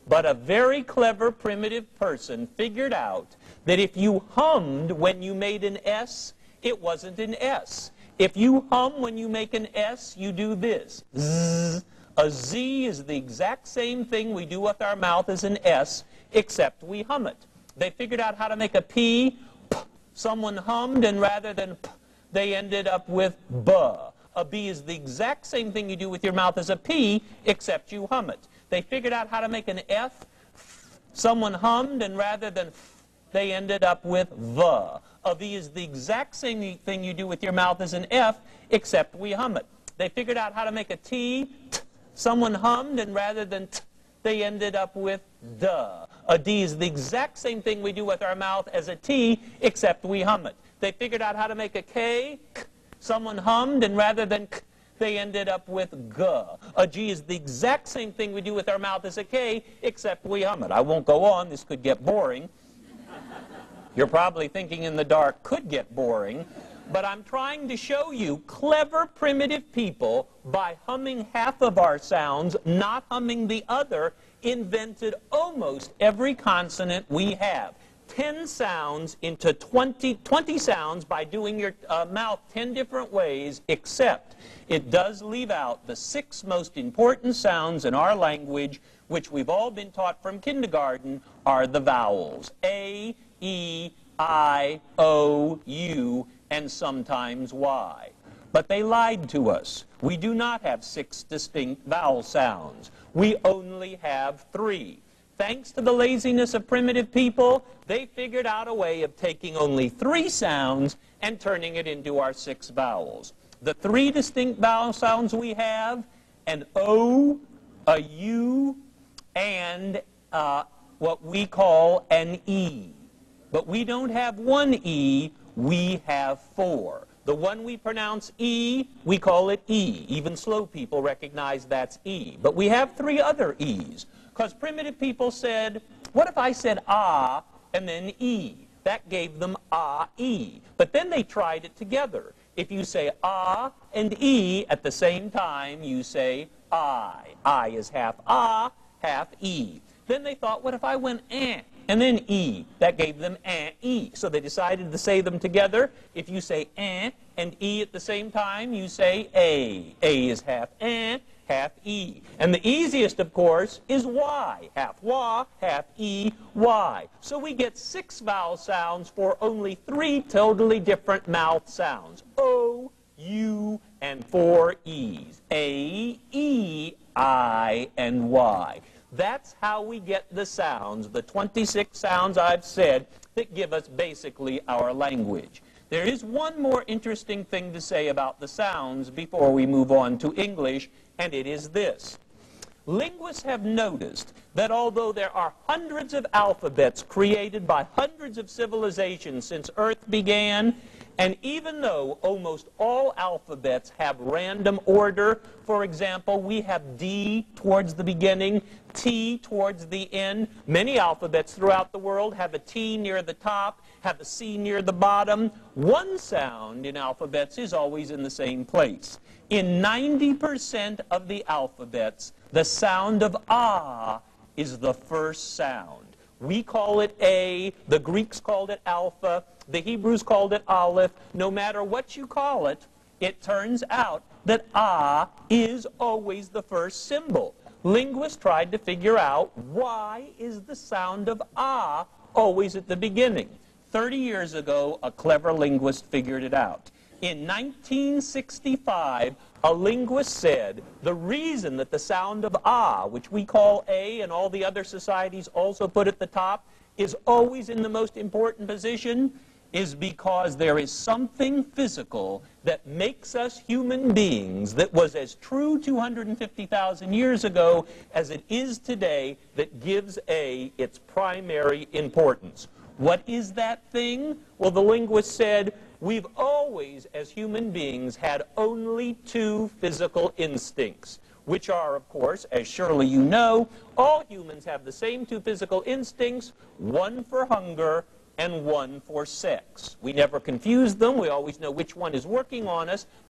But a very clever primitive person figured out that if you hummed when you made an S, it wasn't an S. If you hum when you make an S, you do this. Zzz. A Z is the exact same thing we do with our mouth as an S, except we hum it. They figured out how to make a P. P. Someone hummed, and rather than P, they ended up with B. A B is the exact same thing you do with your mouth as a P, except you hum it. They figured out how to make an F. Someone hummed, and rather than F, they ended up with V. A V is the exact same thing you do with your mouth as an F, except we hum it. They figured out how to make a T. T. Someone hummed, and rather than T, they ended up with D. A D is the exact same thing we do with our mouth as a T, except we hum it. They figured out how to make a K. K. Someone hummed, and rather than K, they ended up with G. A G is the exact same thing we do with our mouth as a K, except we hum it. I won't go on. This could get boring. You're probably thinking in the dark, could get boring. But I'm trying to show you clever primitive people, by humming half of our sounds, not humming the other, invented almost every consonant we have. 10 sounds into 20 sounds by doing your mouth 10 different ways, except it does leave out the 6 most important sounds in our language, which we've all been taught from kindergarten, are the vowels. A, E, I, O, U, and sometimes Y. But they lied to us. We do not have 6 distinct vowel sounds. We only have 3. Thanks to the laziness of primitive people, they figured out a way of taking only 3 sounds and turning it into our 6 vowels. The 3 distinct vowel sounds we have: an O, a U, and what we call an E. But we don't have 1 E, we have 4. The one we pronounce E, we call it E. Even slow people recognize that's E. But we have 3 other E's, because primitive people said, what if I said ah and then E? That gave them ah, E. But then they tried it together. If you say ah and E at the same time, you say I. I is half ah, half E. Then they thought, what if I went eh and then E? That gave them eh, E. So they decided to say them together. If you say eh and E at the same time, you say A. A is half eh, half E. And the easiest, of course, is Y. Half wa, half E, Y. So we get 6 vowel sounds for only 3 totally different mouth sounds. O, U, and 4 E's. A, E, I, and Y. That's how we get the sounds, the 26 sounds I've said, that give us basically our language. There is one more interesting thing to say about the sounds before we move on to English, and it is this. Linguists have noticed that although there are hundreds of alphabets created by hundreds of civilizations since Earth began, and even though almost all alphabets have random order, for example, we have D towards the beginning, T towards the end. Many alphabets throughout the world have a T near the top, have a C near the bottom. One sound in alphabets is always in the same place. In 90% of the alphabets, the sound of ah is the first sound. We call it A, the Greeks called it alpha, the Hebrews called it aleph. No matter what you call it, it turns out that ah is always the first symbol. Linguists tried to figure out, why is the sound of ah always at the beginning? 30 years ago, a clever linguist figured it out. In 1965, a linguist said the reason that the sound of ah, which we call A and all the other societies also put at the top, is always in the most important position is because there is something physical that makes us human beings that was as true 250,000 years ago as it is today that gives A its primary importance. What is that thing? Well, the linguist said, we've always, as human beings, had only 2 physical instincts, which are, of course, as surely you know, all humans have the same 2 physical instincts, one for hunger and one for sex. We never confuse them. We always know which one is working on us,